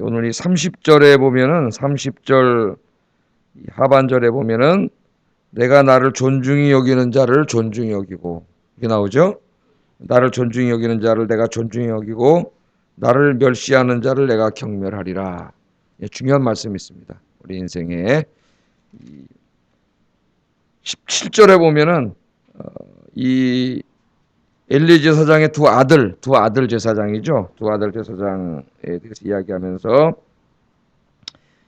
오늘 이 30절에 보면은 30절 하반절에 보면은 내가 나를 존중히 여기는 자를 존중히 여기고 이게 나오죠. 나를 존중히 여기는 자를 내가 존중히 여기고 나를 멸시하는 자를 내가 경멸하리라. 중요한 말씀이 있습니다. 우리 인생에 17절에 보면은 이 엘리 제사장의 두 아들 제사장이죠. 두 아들 제사장에 대해서 이야기하면서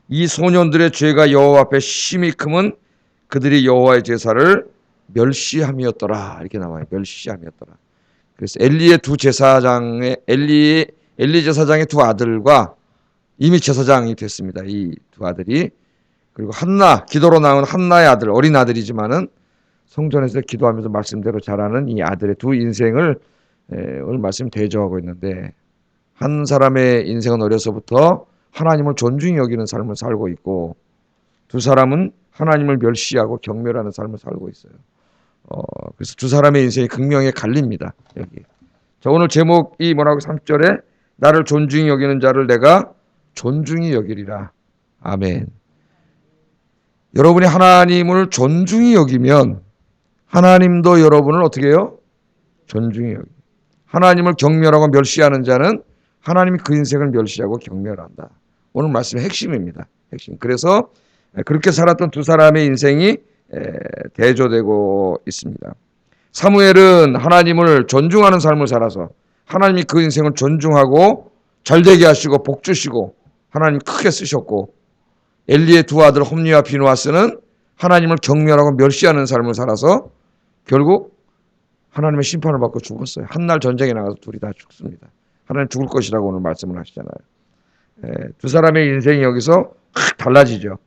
이 소년들의 죄가 여호와 앞에 심히 크면 그들이 여호와의 제사를 멸시함이었더라. 이렇게 나와요. 멸시함이었더라. 그래서 엘리 제사장의 두 아들과 이미 제사장이 됐습니다. 이 두 아들이. 그리고 기도로 나온 한나의 아들, 어린 아들이지만은 성전에서 기도하면서 말씀대로 자라는 이 아들의 두 인생을 오늘 말씀 대조하고 있는데, 한 사람의 인생은 어려서부터 하나님을 존중히 여기는 삶을 살고 있고, 두 사람은 하나님을 멸시하고 경멸하는 삶을 살고 있어요. 그래서 두 사람의 인생이 극명하게 갈립니다. 여기. 자, 오늘 제목이 뭐라고 3절에 나를 존중히 여기는 자를 내가 존중히 여기리라. 아멘. 여러분이 하나님을 존중히 여기면 하나님도 여러분을 어떻게 해요? 존중히 여기. 하나님을 경멸하고 멸시하는 자는 하나님이 그 인생을 멸시하고 경멸한다. 오늘 말씀의 핵심입니다. 핵심. 그래서 그렇게 살았던 두 사람의 인생이 대조되고 있습니다. 사무엘은 하나님을 존중하는 삶을 살아서 하나님이 그 인생을 존중하고 잘되게 하시고 복 주시고 하나님 크게 쓰셨고, 엘리의 두 아들 홈리와 비누아스는 하나님을 경멸하고 멸시하는 삶을 살아서 결국 하나님의 심판을 받고 죽었어요. 한날 전쟁에 나가서 둘이 다 죽습니다. 하나님 죽을 것이라고 오늘 말씀을 하시잖아요. 두 사람의 인생이 여기서 확 달라지죠.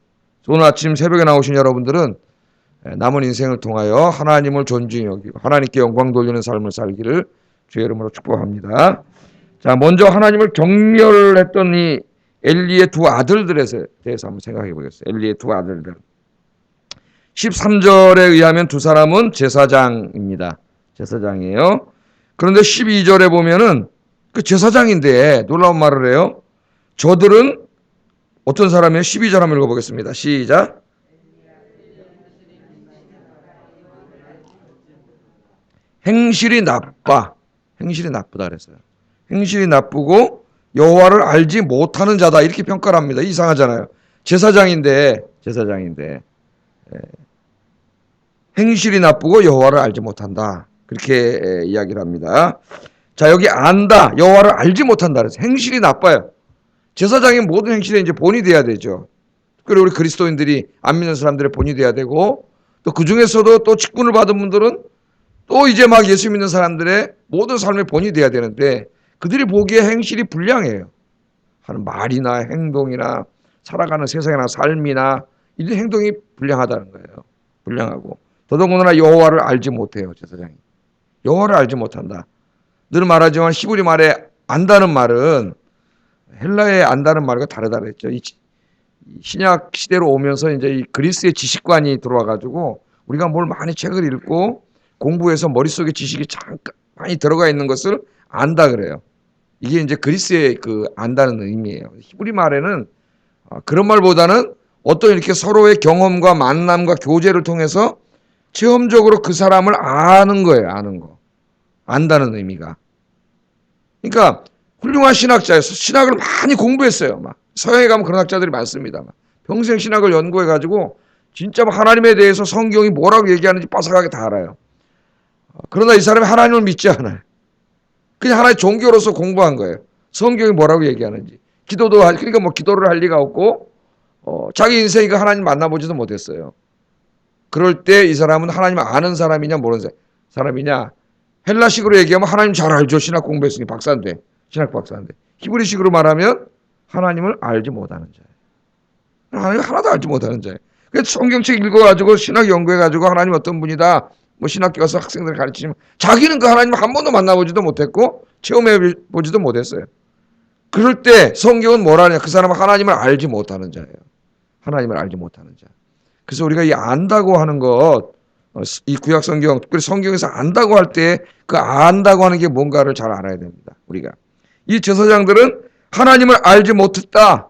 오늘 아침 새벽에 나오신 여러분들은 남은 인생을 통하여 하나님을 존중히 여기고 하나님께 영광 돌리는 삶을 살기를 주의 이름으로 축복합니다. 자, 먼저 하나님을 경멸했던 이 엘리의 두 아들들에 대해서 한번 생각해 보겠습니다. 엘리의 두 아들들. 13절에 의하면 두 사람은 제사장입니다. 제사장이에요. 그런데 12절에 보면은 그 제사장인데 놀라운 말을 해요. 저들은 어떤 사람이에요? 12절 한번 읽어보겠습니다. 시작. 행실이 나쁘다 그랬어요. 행실이 나쁘고 여호와를 알지 못하는 자다 이렇게 평가를 합니다. 이상하잖아요. 제사장인데 행실이 나쁘고 여호와를 알지 못한다 그렇게 이야기를 합니다. 자, 여기 안다, 여호와를 알지 못한다 그래서 행실이 나빠요. 제사장의 모든 행실에 이제 본이 돼야 되죠. 그리고 우리 그리스도인들이 안 믿는 사람들의 본이 돼야 되고, 또 그 중에서도 또 직분을 받은 분들은 또 이제 막 예수 믿는 사람들의 모든 삶의 본이 돼야 되는데, 그들이 보기에 행실이 불량해요. 하는 말이나 행동이나 살아가는 세상이나 삶이나 이런 행동이 불량하다는 거예요. 불량하고 더더군다나 여호와를 알지 못해요. 제사장이 여호와를 알지 못한다. 늘 말하지만 히브리 말에 안다는 말은 헬라의 안다는 말과 다르다 그랬죠. 이 신약 시대로 오면서 이제 이 그리스의 지식관이 들어와 가지고 우리가 뭘 많이 책을 읽고 공부해서 머릿속에 지식이 잠깐 많이 들어가 있는 것을 안다 그래요. 이게 이제 그리스의 그 안다는 의미예요. 히브리 말에는 그런 말보다는 어떤 이렇게 서로의 경험과 만남과 교제를 통해서 체험적으로 그 사람을 아는 거예요. 아는 거. 안다는 의미가. 그러니까 훌륭한 신학자예요. 신학을 많이 공부했어요. 막 서양에 가면 그런 학자들이 많습니다. 평생 신학을 연구해가지고 진짜 하나님에 대해서 성경이 뭐라고 얘기하는지 빠삭하게 다 알아요. 그러나 이 사람이 하나님을 믿지 않아요. 그냥 하나의 종교로서 공부한 거예요. 성경이 뭐라고 얘기하는지. 그러니까 뭐 기도를 할 리가 없고 자기 인생이가 하나님 만나보지도 못했어요. 그럴 때 이 사람은 하나님을 아는 사람이냐 모르는 사람이냐. 헬라식으로 얘기하면 하나님 잘 알죠. 신학 공부했으니 박사인데. 신학 박사인데. 히브리식으로 말하면 하나님을 알지 못하는 자예요. 하나님 하나도 알지 못하는 자예요. 그래서 성경책 읽어가지고 신학 연구해가지고 하나님 어떤 분이다. 뭐 신학교 가서 학생들 가르치지만 자기는 그 하나님 한 번도 만나보지도 못했고 체험해보지도 못했어요. 그럴 때 성경은 뭐라냐. 그 사람은 하나님을 알지 못하는 자예요. 하나님을 알지 못하는 자. 그래서 우리가 이 안다고 하는 것, 이 구약 성경, 특별히 성경에서 안다고 할 때 그 안다고 하는 게 뭔가를 잘 알아야 됩니다. 우리가. 이 제사장들은 하나님을 알지 못했다.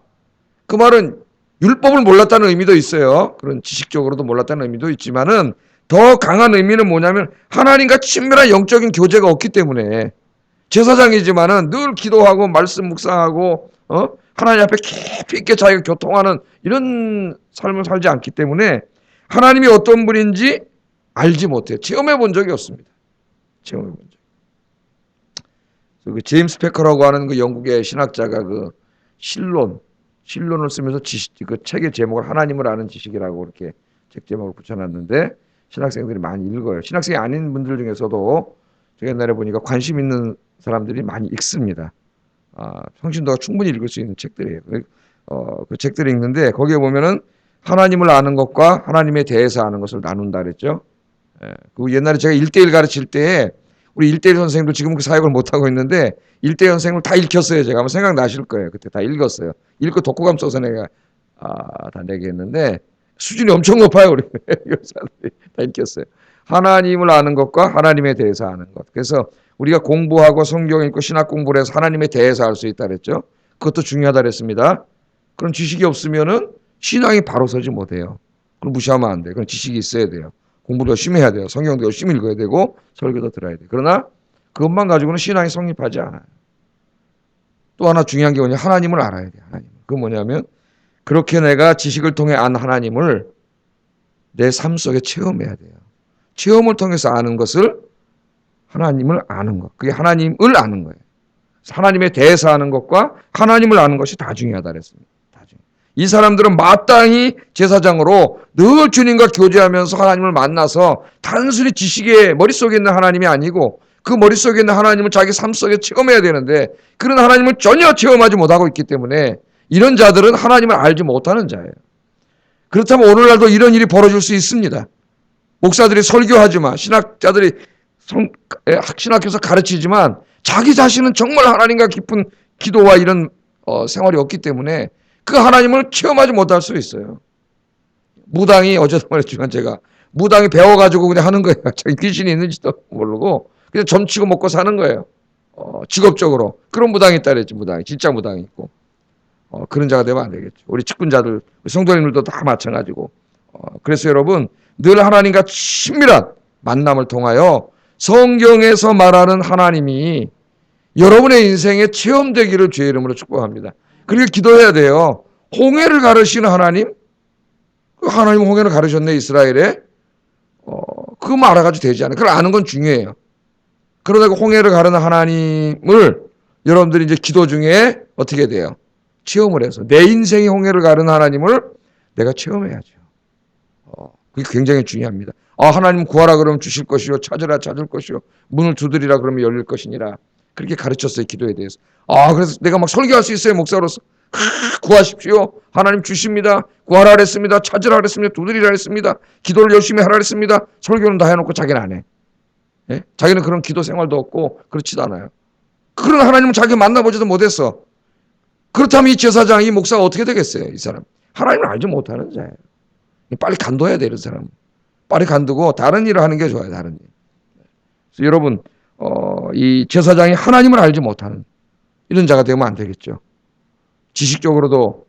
그 말은 율법을 몰랐다는 의미도 있어요. 그런 지식적으로도 몰랐다는 의미도 있지만은 더 강한 의미는 뭐냐면 하나님과 친밀한 영적인 교제가 없기 때문에 제사장이지만은 늘 기도하고 말씀 묵상하고 하나님 앞에 깊이 있게 자기가 교통하는 이런 삶을 살지 않기 때문에 하나님이 어떤 분인지 알지 못해요. 체험해 본 적이 없습니다. 체험해 본 적. 그 제임스 패커라고 하는 그 영국의 신학자가 그 신론을 쓰면서 그 책의 제목을 하나님을 아는 지식이라고 이렇게 책 제목을 붙여놨는데 신학생들이 많이 읽어요. 신학생이 아닌 분들 중에서도 제가 옛날에 보니까 관심 있는 사람들이 많이 읽습니다. 성신도가 충분히 읽을 수 있는 책들이에요. 그 책들을 읽는데 거기에 보면은 하나님을 아는 것과 하나님에 대해서 아는 것을 나눈다 그랬죠. 그 옛날에 제가 1대1 가르칠 때 우리 1대1 선생님도 지금 그 사역을 못하고 있는데 1대1 선생님을 다 읽혔어요. 제가 아마 생각나실 거예요. 그때 다 읽었어요. 읽고 독후감 써서 내가 다 내게 했는데 수준이 엄청 높아요. 우리 교사들이 다 읽혔어요. 하나님을 아는 것과 하나님에 대해서 아는 것. 그래서 우리가 공부하고 성경 읽고 신학 공부를 해서 하나님에 대해서 알 수 있다 그랬죠. 그것도 중요하다 그랬습니다. 그런 지식이 없으면은 신앙이 바로 서지 못해요. 그럼 무시하면 안 돼요. 그런 지식이 있어야 돼요. 공부도 열심히 해야 돼요. 성경도 열심히 읽어야 되고 설교도 들어야 돼요. 그러나 그것만 가지고는 신앙이 성립하지 않아요. 또 하나 중요한 게 뭐냐, 하나님을 알아야 돼요. 하나님. 그건 뭐냐면 그렇게 내가 지식을 통해 안 하나님을 내 삶 속에 체험해야 돼요. 체험을 통해서 아는 것을 하나님을 아는 것. 그게 하나님을 아는 거예요. 하나님에 대해서 아는 것과 하나님을 아는 것이 다 중요하다 그랬습니다. 이 사람들은 마땅히 제사장으로 늘 주님과 교제하면서 하나님을 만나서 단순히 지식의 머릿속에 있는 하나님이 아니고 그 머릿속에 있는 하나님을 자기 삶 속에 체험해야 되는데 그런 하나님을 전혀 체험하지 못하고 있기 때문에 이런 자들은 하나님을 알지 못하는 자예요. 그렇다면 오늘날도 이런 일이 벌어질 수 있습니다. 목사들이 설교하지만 신학자들이 신학교에서 가르치지만 자기 자신은 정말 하나님과 깊은 기도와 이런 생활이 없기 때문에 그 하나님을 체험하지 못할 수 있어요. 무당이 어제도 말했지만 제가 무당이 배워가지고 그냥 하는 거예요. 자기 귀신이 있는지도 모르고 그냥 점치고 먹고 사는 거예요. 직업적으로. 그런 무당이 있다 그랬지. 무당이. 진짜 무당이 있고. 그런 자가 되면 안 되겠죠. 우리 직분자들, 우리 성도님들도 다 마찬가지고. 그래서 여러분 늘 하나님과 친밀한 만남을 통하여 성경에서 말하는 하나님이 여러분의 인생에 체험되기를 주의 이름으로 축복합니다. 그렇게 기도해야 돼요. 홍해를 가르시는 하나님? 그 하나님 홍해를 가르셨네, 이스라엘에. 그거 알아가지고 되지 않아요. 그걸 아는 건 중요해요. 그러다 그 홍해를 가르는 하나님을 여러분들이 이제 기도 중에 어떻게 돼요? 체험을 해서. 내 인생의 홍해를 가르는 하나님을 내가 체험해야죠. 그게 굉장히 중요합니다. 하나님 구하라 그러면 주실 것이요. 찾으라 찾을 것이요. 문을 두드리라 그러면 열릴 것이니라. 그렇게 가르쳤어요. 기도에 대해서. 그래서 내가 막 설교할 수 있어요. 목사로서. 구하십시오. 하나님 주십니다. 구하라 그랬습니다. 찾으라 그랬습니다. 두드리라 그랬습니다. 기도를 열심히 하라 그랬습니다. 설교는 다 해놓고 자기는 안 해. 예? 자기는 그런 기도 생활도 없고 그렇지도 않아요. 그런 하나님은 자기 만나보지도 못했어. 그렇다면 이 제사장, 이 목사가 어떻게 되겠어요? 이 사람. 하나님을 알지 못하는 자예요. 빨리 간도해야 돼, 이런 사람. 빨리 간두고 다른 일을 하는 게 좋아요. 다른 일. 그래서 여러분 이 제사장이 하나님을 알지 못하는 이런 자가 되면 안 되겠죠. 지식적으로도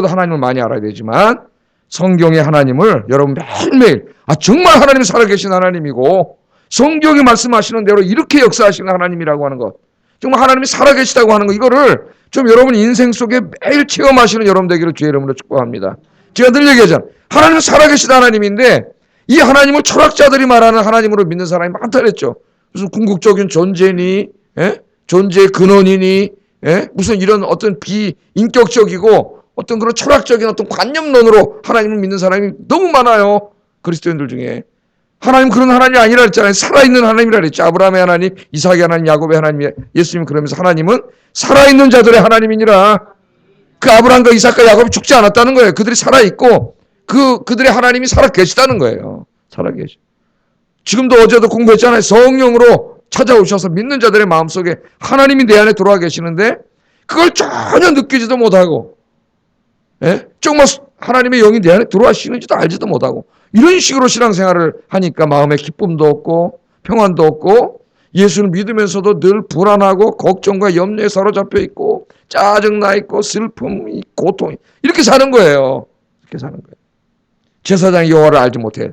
하나님을 많이 알아야 되지만 성경의 하나님을 여러분 매일매일 정말 하나님이 살아계신 하나님이고 성경이 말씀하시는 대로 이렇게 역사하시는 하나님이라고 하는 것, 정말 하나님이 살아계시다고 하는 것, 이거를 좀 여러분 인생 속에 매일 체험하시는 여러분 되기를 주의 이름으로 축복합니다. 제가 늘 얘기하잖아요. 하나님은 살아계신 하나님인데 이 하나님을 철학자들이 말하는 하나님으로 믿는 사람이 많다 그랬죠. 무슨 궁극적인 존재니, 존재의 근원이니, 무슨 이런 어떤 비인격적이고 어떤 그런 철학적인 어떤 관념론으로 하나님을 믿는 사람이 너무 많아요. 그리스도인들 중에. 하나님 그런 하나님이 아니라 했잖아요. 살아있는 하나님이라 그랬죠. 아브라함의 하나님, 이삭의 하나님, 야곱의 하나님, 예수님 그러면서 하나님은 살아있는 자들의 하나님이니라. 그 아브라함과 이삭과 야곱이 죽지 않았다는 거예요. 그들이 살아있고 그들의 하나님이 살아계시다는 거예요. 살아계시. 지금도 어제도 공부했잖아요. 성령으로 찾아오셔서 믿는 자들의 마음속에 하나님이 내 안에 들어와 계시는데 그걸 전혀 느끼지도 못하고 정말 하나님의 영이 내 안에 들어와시는지도 알지도 못하고 이런 식으로 신앙생활을 하니까 마음에 기쁨도 없고 평안도 없고 예수를 믿으면서도 늘 불안하고 걱정과 염려에 사로잡혀 있고 짜증나 있고 슬픔이 고통이 이렇게 사는 거예요. 이렇게 사는 거예요. 제사장이 여호와를 알지 못해.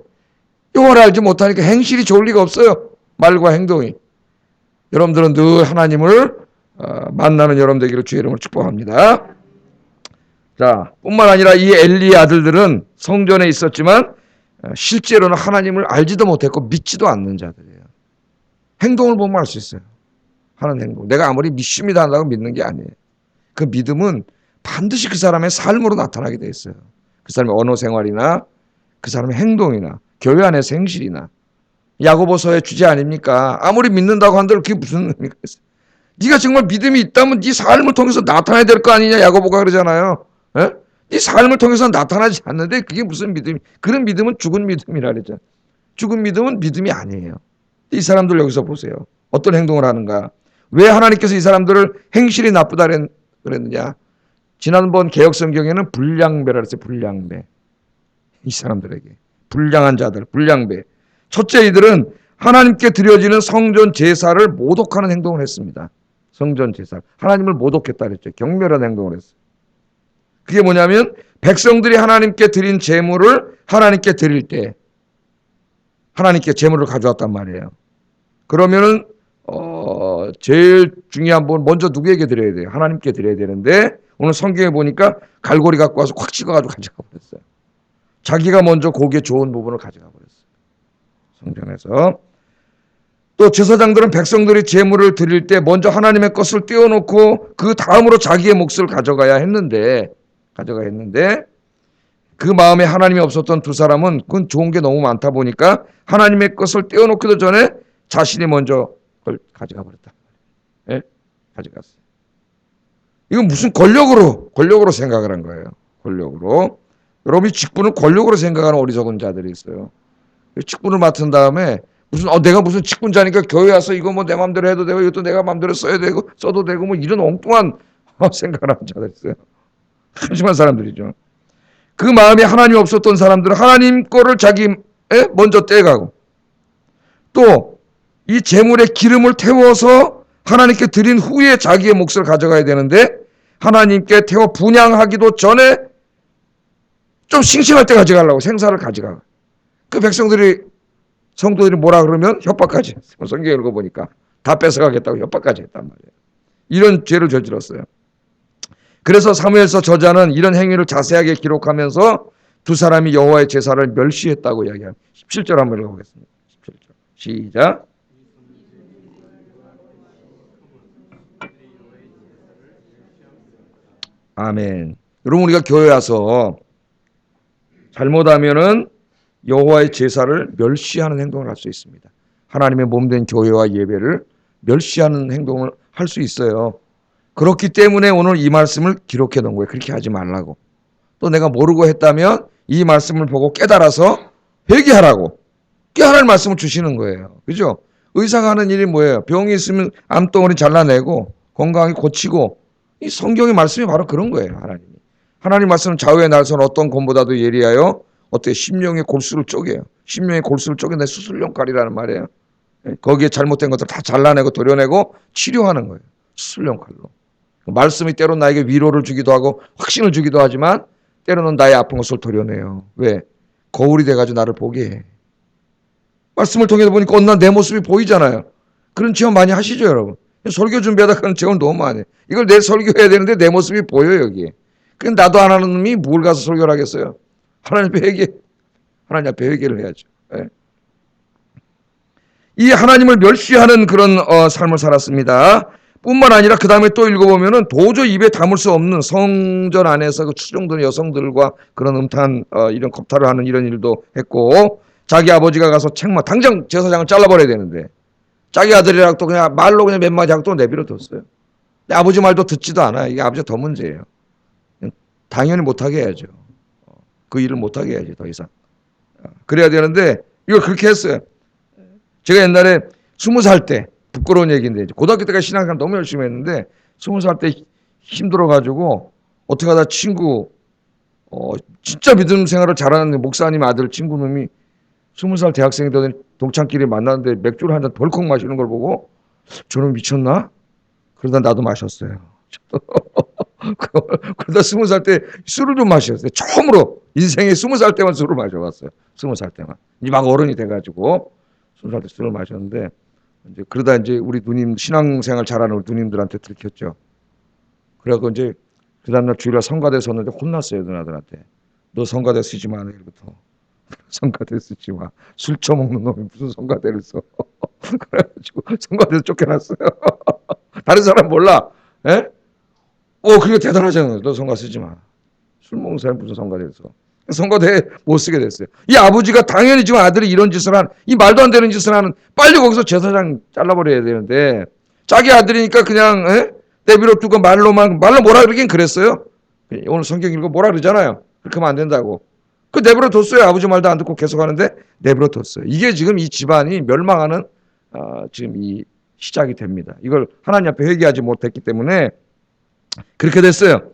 여호와를 알지 못하니까 행실이 좋을 리가 없어요. 말과 행동이. 여러분들은 늘 하나님을 만나는 여러분 되기를 주의 이름으로 축복합니다. 자, 뿐만 아니라 이 엘리의 아들들은 성전에 있었지만 실제로는 하나님을 알지도 못했고 믿지도 않는 자들이에요. 행동을 보면 알 수 있어요. 하는 행동. 내가 아무리 믿습니다 한다고 믿는 게 아니에요. 그 믿음은 반드시 그 사람의 삶으로 나타나게 돼 있어요. 그 사람의 언어 생활이나 그 사람의 행동이나 교회 안에서 행실이나 야고보서의 주제 아닙니까? 아무리 믿는다고 한들 그게 무슨 의미가 있어요? 네가 정말 믿음이 있다면 네 삶을 통해서 나타나야 될 거 아니냐 야고보가 그러잖아요. 에? 네 삶을 통해서 나타나지 않는데 그게 무슨 믿음이? 그런 믿음은 죽은 믿음이라 그러죠. 죽은 믿음은 믿음이 아니에요. 이 사람들 여기서 보세요. 어떤 행동을 하는가? 왜 하나님께서 이 사람들을 행실이 나쁘다 그랬느냐? 지난번 개혁성경에는 불량배라 그랬어요. 불량배. 이 사람들에게. 불량한 자들, 불량배. 첫째, 이들은 하나님께 드려지는 성전 제사를 모독하는 행동을 했습니다. 성전 제사. 하나님을 모독했다 그랬죠. 경멸한 행동을 했어요. 그게 뭐냐면 백성들이 하나님께 드린 제물을 하나님께 드릴 때 하나님께 제물을 가져왔단 말이에요. 그러면은 제일 중요한 분 먼저 누구에게 드려야 돼요? 하나님께 드려야 되는데 오늘 성경에 보니까 갈고리 갖고 와서 콱 찍어가지고 가져가 버렸어요. 자기가 먼저 고기에 좋은 부분을 가져가 버렸어요. 성전에서. 또 제사장들은 백성들이 제물을 드릴 때 먼저 하나님의 것을 떼어놓고 그 다음으로 자기의 몫을 가져가야 했는데 그 마음에 하나님이 없었던 두 사람은 그건 좋은 게 너무 많다 보니까 하나님의 것을 떼어놓기도 전에 자신이 먼저 그걸 가져가 버렸다. 예? 가져갔어요. 이건 무슨 권력으로 생각을 한 거예요. 권력으로. 여러분이 직분을 권력으로 생각하는 어리석은 자들이 있어요. 직분을 맡은 다음에 내가 무슨 직분자니까 교회 와서 이거 뭐 내 마음대로 해도 되고 이것도 내가 마음대로 써도 되고 뭐 이런 엉뚱한 생각을 하는 자들 있어요. 한심한 사람들이죠. 그 마음에 하나님이 없었던 사람들은 하나님 거를 자기 먼저 떼가고 또 이 제물에 기름을 태워서 하나님께 드린 후에 자기의 몫을 가져가야 되는데 하나님께 태워 분향하기도 전에 좀 싱싱할 때 가져가려고 생사를 가져가. 그 성도들이 뭐라 그러면 협박하지. 성경 읽어보니까 다 뺏어가겠다고 협박까지 했단 말이에요. 이런 죄를 저질렀어요. 그래서 사무엘서 저자는 이런 행위를 자세하게 기록하면서 두 사람이 여호와의 제사를 멸시했다고 이야기합니다. 17절 한번 읽어보겠습니다. 17절 시작. 아멘. 여러분 우리가 교회 와서 잘못하면은 여호와의 제사를 멸시하는 행동을 할 수 있습니다. 하나님의 몸된 교회와 예배를 멸시하는 행동을 할 수 있어요. 그렇기 때문에 오늘 이 말씀을 기록해 놓은 거예요. 그렇게 하지 말라고. 또 내가 모르고 했다면 이 말씀을 보고 깨달아서 회개하라고. 깨달을 말씀을 주시는 거예요. 그죠? 의사가 하는 일이 뭐예요? 병이 있으면 암덩어리 잘라내고 건강하게 고치고 이 성경의 말씀이 바로 그런 거예요. 하나님이. 하나님 말씀은 좌우의 날선 어떤 검보다도 예리하여 어떻게 심령의 골수를 쪼개요. 심령의 골수를 쪼개내 수술용 칼이라는 말이에요. 거기에 잘못된 것들 다 잘라내고 도려내고 치료하는 거예요. 수술용 칼로. 말씀이 때로 나에게 위로를 주기도 하고 확신을 주기도 하지만 때로는 나의 아픈 것을 도려내요. 왜? 거울이 돼가지고 나를 보게 해. 말씀을 통해서 보니까 어느 날 내 모습이 보이잖아요. 그런 체험 많이 하시죠 여러분? 설교 준비하다 그런 체험 너무 많이 해요. 이걸 내 설교해야 되는데 내 모습이 보여요 여기에. 그럼 나도 안 하는 놈이 뭘 가서 설교를 하겠어요? 하나님 앞에 회개를 해야죠. 네. 이 하나님을 멸시하는 그런 삶을 살았습니다. 뿐만 아니라 그 다음에 또 읽어보면은 도저히 입에 담을 수 없는 성전 안에서 그 추종되는 여성들과 그런 음탕한 이런 겁탈을 하는 이런 일도 했고 자기 아버지가 가서 당장 제사장을 잘라버려야 되는데 자기 아들이라고 또 그냥 말로 그냥 몇 마디 하고 또 내버려 뒀어요. 근데 아버지 말도 듣지도 않아요. 이게 아버지가 더 문제예요. 당연히 못하게 해야죠. 그 일을 못하게 해야지 더 이상. 그래야 되는데 이걸 그렇게 했어요. 제가 옛날에 20살 때 부끄러운 얘기인데 고등학교 때까지 신앙생활 너무 열심히 했는데 20살 때 힘들어가지고 어떻게 하다 친구 진짜 믿음 생활을 잘하는 목사님 아들 친구 놈이 20살 대학생이 되더니 동창끼리 만났는데 맥주를 한 잔 덜컥 마시는 걸 보고 저는 미쳤나? 그러다 나도 마셨어요. 그러다 20살 때 술을 좀 마셨어요. 처음으로 인생에 20살 때만 술을 마셔봤어요. 20살 때만. 이제 막 어른이 돼가지고 20살 때 술을 마셨는데 이제 그러다 이제 우리 누님 신앙생활 잘하는 우리 누님들한테 들켰죠. 그래갖고 이제 그 다음날 주일날 성가대 섰는데 혼났어요. 누나들한테. 너 성가대 쓰지 마 내일부터. 성가대 쓰지 마. 술 처먹는 놈이 무슨 성가대를 써. 그래가지고 성가대에서 쫓겨났어요. 다른 사람 몰라. 예? 그게 대단하잖아요. 너 성가 쓰지 마. 술 먹는 사람이 무슨 성가대를 써. 성가대 못 쓰게 됐어요. 이 아버지가 당연히 지금 아들이 이런 짓을 이 말도 안 되는 짓을 하는, 빨리 거기서 제사장 잘라버려야 되는데, 자기 아들이니까 그냥, 내비로 두고 말로 뭐라 그러긴 그랬어요. 오늘 성경 읽고 뭐라 그러잖아요. 그렇게 하면 안 된다고. 그 내버려 뒀어요. 아버지 말도 안 듣고 계속 하는데 내버려 뒀어요. 이게 지금 이 집안이 멸망하는 지금 이 시작이 됩니다. 이걸 하나님 앞에 회개하지 못했기 때문에 그렇게 됐어요.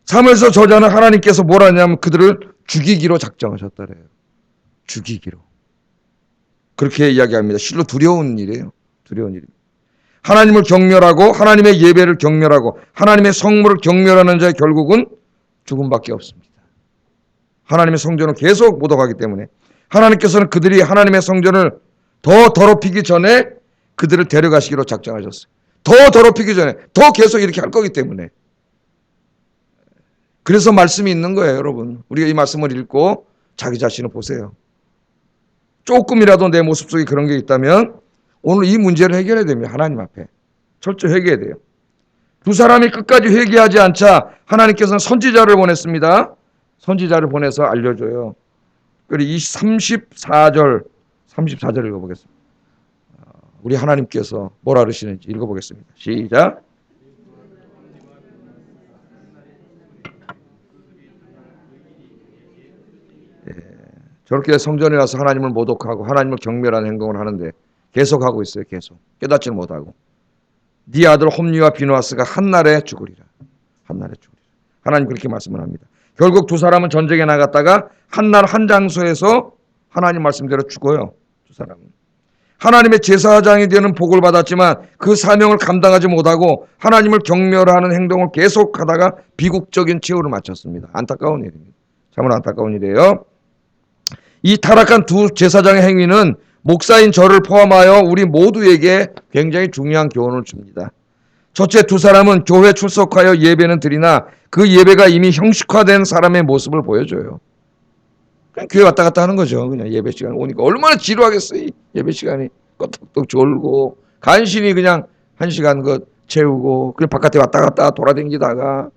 사무엘서 저자는 하나님께서 뭐라 하냐면 그들을 죽이기로 작정하셨다래요. 죽이기로. 그렇게 이야기합니다. 실로 두려운 일이에요. 두려운 일입니다. 하나님을 경멸하고 하나님의 예배를 경멸하고 하나님의 성물을 경멸하는 자의 결국은 죽음밖에 없습니다. 하나님의 성전을 계속 모독하기 때문에 하나님께서는 그들이 하나님의 성전을 더 더럽히기 전에 그들을 데려가시기로 작정하셨어요. 더 더럽히기 전에 더 계속 이렇게 할 거기 때문에. 그래서 말씀이 있는 거예요, 여러분. 우리가 이 말씀을 읽고 자기 자신을 보세요. 조금이라도 내 모습 속에 그런 게 있다면 오늘 이 문제를 해결해야 됩니다. 하나님 앞에. 철저히 회개해야 돼요. 두 사람이 끝까지 회개하지 않자 하나님께서는 선지자를 보냈습니다. 선지자를 보내서 알려줘요. 그리고 이 34절 읽어보겠습니다. 우리 하나님께서 뭐라 그러시는지 읽어보겠습니다. 시작. 저렇게 성전에 가서 하나님을 모독하고 하나님을 경멸하는 행동을 하는데 계속하고 있어요. 계속. 깨닫지 못하고. 네 아들 홈리와 비누아스가 한날에 죽으리라. 한날에 죽으리라. 하나님 그렇게 말씀을 합니다. 결국 두 사람은 전쟁에 나갔다가 한날 한 장소에서 하나님 말씀대로 죽어요. 두 사람은. 하나님의 제사장이 되는 복을 받았지만 그 사명을 감당하지 못하고 하나님을 경멸하는 행동을 계속하다가 비극적인 최후를 마쳤습니다. 안타까운 일입니다. 참으로 안타까운 일이에요. 이 타락한 두 제사장의 행위는 목사인 저를 포함하여 우리 모두에게 굉장히 중요한 교훈을 줍니다. 첫째, 두 사람은 교회 출석하여 예배는 드리나 그 예배가 이미 형식화된 사람의 모습을 보여줘요. 그냥 교회 왔다 갔다 하는 거죠. 그냥 예배 시간 오니까 얼마나 지루하겠어요. 이 예배 시간이 껐덕떡 졸고 간신히 그냥 1시간 채우고 그냥 바깥에 왔다 갔다 돌아다니다가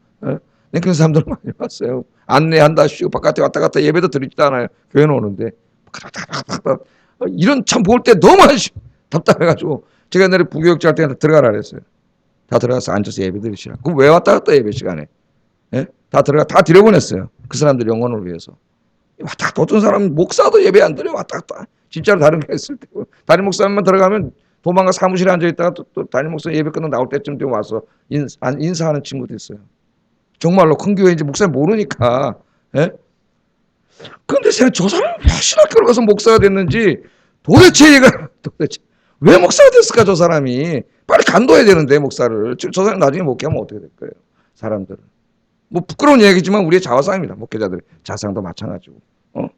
그런 사람들 많이 봤어요. 안내한다시오. 바깥에 왔다 갔다 예배도 드리지도 않아요. 교회는 오는데 이런 참 볼 때 너무 답답해가지고 제가 옛날에 부교육자 할 때 들어가라 그랬어요. 다 들어가서 앉아서 예배 드리시라. 그럼 왜 왔다 갔다 예배 시간에? 다 들여보냈어요. 그 사람들 영혼을 위해서. 왔다 갔다 어떤 사람은 목사도 예배 안 드려 왔다 갔다. 진짜로 다른 게 있을 때고. 담임 목사님만 들어가면 도망가 사무실에 앉아있다가 또 담임 목사 예배 끝나 나올 때쯤 되면 와서 인사하는 친구도 있어요. 정말로 큰 교회 이제 목사님 모르니까. 그런데 제가 저 사람이 왜 신학교를 가서 목사가 됐는지 도대체 왜 목사가 됐을까 저 사람이. 빨리 간도해야 되는데 목사를. 저 사람 나중에 목회하면 어떻게 될 거예요. 사람들은. 뭐 부끄러운 얘기지만 우리의 자화상입니다. 목회자들의 자상도 마찬가지고.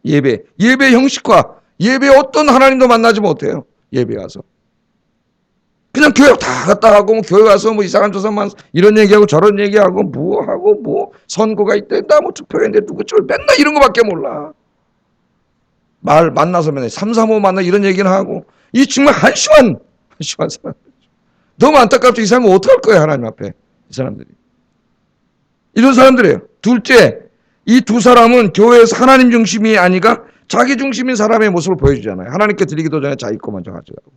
예배 형식화. 예배 어떤 하나님도 만나지 못해요. 예배 와서. 그냥 교회 다 갔다 하고 교회 와서 이상한 조사만 이런 얘기하고 저런 얘기하고 뭐하고 선거가 있다 투표가 있는데 누구 맨날 이런 거밖에 몰라. 말 만나서 맨날 335 만나 이런 얘기는 하고 이 정말 한심한 사람. 너무 안타깝죠. 이 사람은 어떡할 거예요. 하나님 앞에. 이 사람들이. 이런 사람들이에요. 둘째, 이 두 사람은 교회에서 하나님 중심이 아니라 자기 중심인 사람의 모습을 보여주잖아요. 하나님께 드리기도 전에 자기 거 먼저 가져가고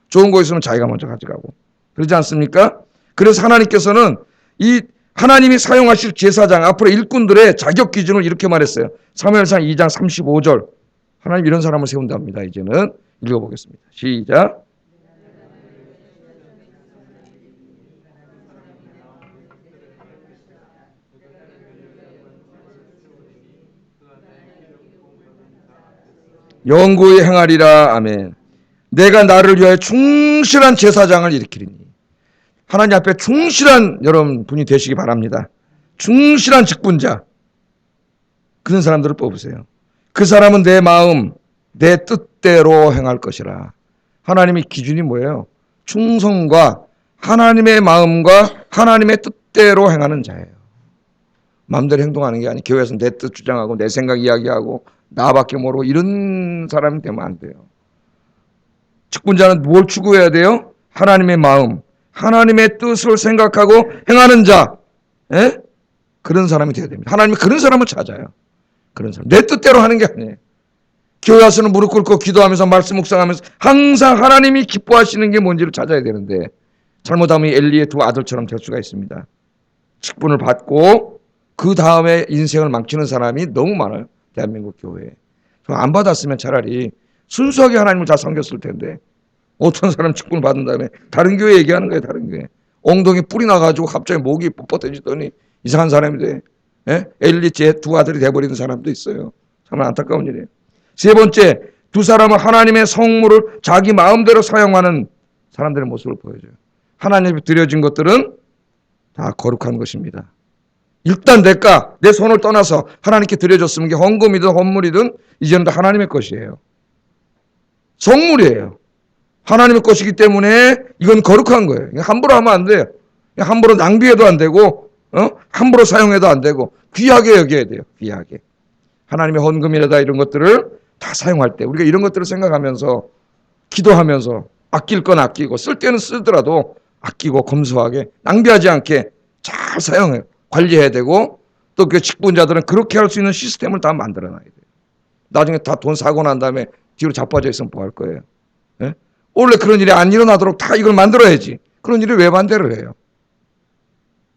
좋은 거 있으면 자기가 먼저 가져가고 그러지 않습니까? 그래서 하나님께서는 이 하나님이 사용하실 제사장 앞으로 일꾼들의 자격 기준을 이렇게 말했어요. 사무엘상 2장 35절 하나님 이런 사람을 세운답니다. 이제는 읽어보겠습니다. 시작. 영구히 행하리라. 아멘. 내가 나를 위하여 충실한 제사장을 일으키리니. 하나님 앞에 충실한 여러분 분이 되시기 바랍니다. 충실한 직분자. 그런 사람들을 뽑으세요. 그 사람은 내 마음, 내 뜻대로 행할 것이라. 하나님의 기준이 뭐예요? 충성과 하나님의 마음과 하나님의 뜻대로 행하는 자예요. 마음대로 행동하는 게 아니고 교회에서 내 뜻 주장하고 내 생각 이야기하고 나밖에 모르고 이런 사람이 되면 안 돼요. 직분자는 뭘 추구해야 돼요? 하나님의 마음, 하나님의 뜻을 생각하고 행하는 자. 예? 그런 사람이 되어야 됩니다. 하나님이 그런 사람을 찾아요. 그런 사람. 내 뜻대로 하는 게 아니에요. 교회 와서는 무릎 꿇고 기도하면서 말씀 묵상하면서 항상 하나님이 기뻐하시는 게 뭔지를 찾아야 되는데 잘못하면 엘리의 두 아들처럼 될 수가 있습니다. 직분을 받고 그 다음에 인생을 망치는 사람이 너무 많아요. 대한민국 교회에. 안 받았으면 차라리 순수하게 하나님을 잘 섬겼을 텐데 어떤 사람 직분을 받은 다음에 다른 교회 얘기하는 거예요. 다른 교회. 엉덩이 뿌리 나가지고 갑자기 목이 뻣뻣해지더니 이상한 사람이 돼. 예? 엘리 제 두 아들이 돼버리는 사람도 있어요. 참 안타까운 일이에요. 세 번째, 두 사람은 하나님의 성물을 자기 마음대로 사용하는 사람들의 모습을 보여줘요. 하나님께 드려진 것들은 다 거룩한 것입니다. 일단 내 손을 떠나서 하나님께 드려졌으면 이게 헌금이든 헌물이든 이제는 다 하나님의 것이에요. 성물이에요. 하나님의 것이기 때문에 이건 거룩한 거예요. 함부로 하면 안 돼요. 함부로 낭비해도 안 되고 함부로 사용해도 안 되고 귀하게 여겨야 돼요. 귀하게. 하나님의 헌금이라다 이런 것들을 다 사용할 때 우리가 이런 것들을 생각하면서 기도하면서 아낄 건 아끼고 쓸 때는 쓰더라도 아끼고 검소하게 낭비하지 않게 잘 사용해요. 관리해야 되고 또 그 직분자들은 그렇게 할 수 있는 시스템을 다 만들어놔야 돼요. 나중에 다 돈 사고 난 다음에 뒤로 자빠져 있으면 뭐 할 거예요? 예? 원래 그런 일이 안 일어나도록 다 이걸 만들어야지. 그런 일을 왜 반대를 해요?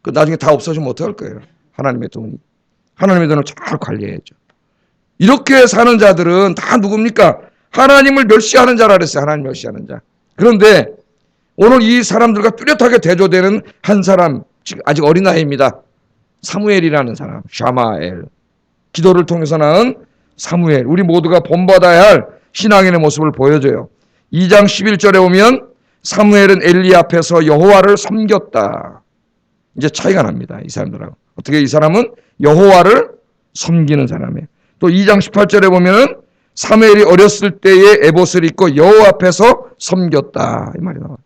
그 나중에 다 없어지면 어떡할 거예요? 하나님의 돈이. 하나님의 돈을 잘 관리해야죠. 이렇게 사는 자들은 다 누굽니까? 하나님을 멸시하는 자라 그랬어요. 하나님 멸시하는 자. 그런데 오늘 이 사람들과 뚜렷하게 대조되는 한 사람, 아직 어린아이입니다. 사무엘이라는 사람, 샤마엘. 기도를 통해서 낳은 사무엘. 우리 모두가 본받아야 할 신앙인의 모습을 보여줘요. 2장 11절에 보면 사무엘은 엘리 앞에서 여호와를 섬겼다. 이제 차이가 납니다. 이 사람들하고. 어떻게 이 사람은 여호와를 섬기는 사람이에요. 또 2장 18절에 보면 사무엘이 어렸을 때에 에봇을 입고 여호와 앞에서 섬겼다. 이 말이 나와요.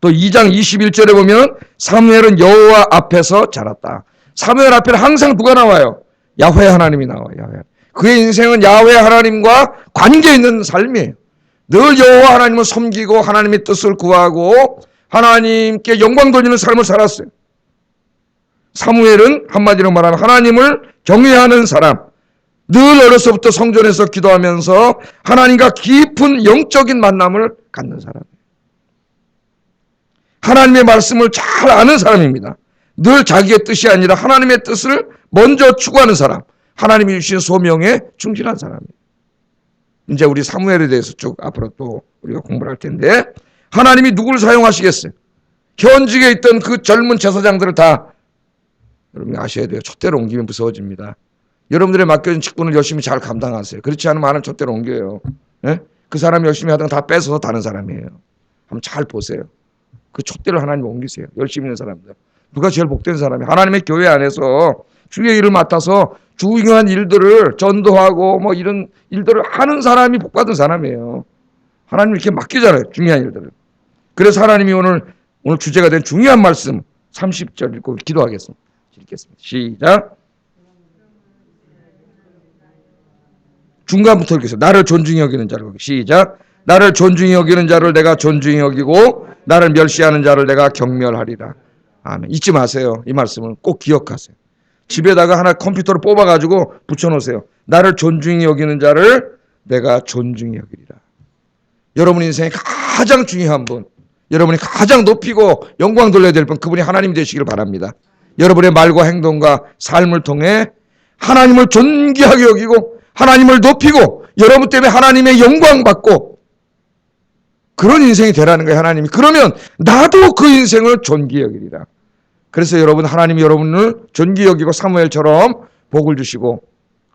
또 2장 21절에 보면 사무엘은 여호와 앞에서 자랐다. 사무엘 앞에는 항상 누가 나와요? 야훼 하나님이 나와요. 야훼. 그의 인생은 야훼 하나님과 관계 있는 삶이에요. 늘 여호와 하나님을 섬기고 하나님의 뜻을 구하고 하나님께 영광 돌리는 삶을 살았어요. 사무엘은 한마디로 말하면 하나님을 경외하는 사람, 늘 어려서부터 성전에서 기도하면서 하나님과 깊은 영적인 만남을 갖는 사람이에요. 하나님의 말씀을 잘 아는 사람입니다. 늘 자기의 뜻이 아니라 하나님의 뜻을 먼저 추구하는 사람, 하나님이 주신 소명에 충실한 사람이에요. 이제 우리 사무엘에 대해서 쭉 앞으로 또 우리가 공부를 할 텐데 하나님이 누구를 사용하시겠어요? 현직에 있던 그 젊은 제사장들을 다 여러분이 아셔야 돼요. 촛대로 옮기면 무서워집니다. 여러분들의 맡겨진 직분을 열심히 잘 감당하세요. 그렇지 않으면 하나님 촛대로 옮겨요. 예? 그 사람이 열심히 하다가 다 뺏어서 다른 사람이에요. 한번 잘 보세요. 그 촛대를 하나님 옮기세요. 열심히 있는 사람들. 누가 제일 복된 사람이에요? 하나님의 교회 안에서 주의 일을 맡아서 중요한 일들을 전도하고 뭐 이런 일들을 하는 사람이 복받은 사람이에요. 하나님 이렇게 맡기잖아요. 중요한 일들을. 그래서 하나님이 오늘 주제가 된 중요한 말씀 30절 읽고 기도하겠습니다. 읽겠습니다. 시작. 중간부터 읽겠습니다. 나를 존중히 여기는 자를. 시작. 나를 존중히 여기는 자를 내가 존중히 여기고 나를 멸시하는 자를 내가 경멸하리라. 아멘. 잊지 마세요. 이 말씀을 꼭 기억하세요. 집에다가 하나 컴퓨터를 뽑아가지고 붙여놓으세요. 나를 존중히 여기는 자를 내가 존중히 여기리라. 여러분 인생에 가장 중요한 분, 여러분이 가장 높이고 영광 돌려야 될 분, 그분이 하나님 되시길 바랍니다. 여러분의 말과 행동과 삶을 통해 하나님을 존귀하게 여기고 하나님을 높이고 여러분 때문에 하나님의 영광 받고 그런 인생이 되라는 거예요. 하나님이. 그러면 나도 그 인생을 존귀히 여기리라. 그래서 여러분 하나님이 여러분을 존귀히 여기고 사무엘처럼 복을 주시고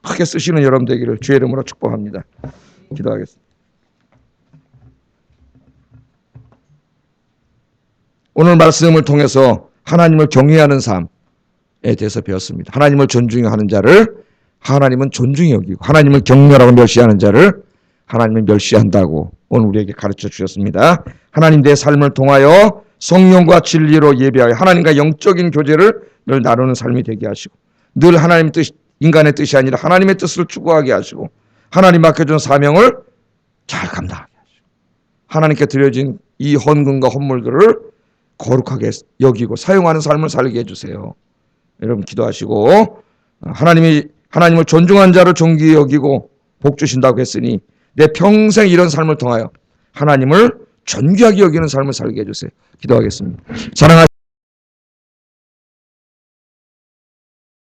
크게 쓰시는 여러분 되기를 주의 이름으로 축복합니다. 기도하겠습니다. 오늘 말씀을 통해서 하나님을 경외하는 삶에 대해서 배웠습니다. 하나님을 존중하는 자를 하나님은 존중히 여기고 하나님을 경멸하고 멸시하는 자를 하나님은 멸시한다고 오늘 우리에게 가르쳐 주셨습니다. 하나님 내 삶을 통하여 성령과 진리로 예배하여 하나님과 영적인 교제를 늘 나누는 삶이 되게 하시고 늘 하나님 뜻, 인간의 뜻이 아니라 하나님의 뜻을 추구하게 하시고 하나님 맡겨준 사명을 잘 감당하게 하시고 하나님께 드려진 이 헌금과 헌물들을 거룩하게 여기고 사용하는 삶을 살게 해주세요. 여러분 기도하시고 하나님을 존중한 자를 존귀히 여기고 복 주신다고 했으니 내 평생 이런 삶을 통하여 하나님을 존귀하게 여기는 삶을 살게 해주세요. 기도하겠습니다. 사랑하시는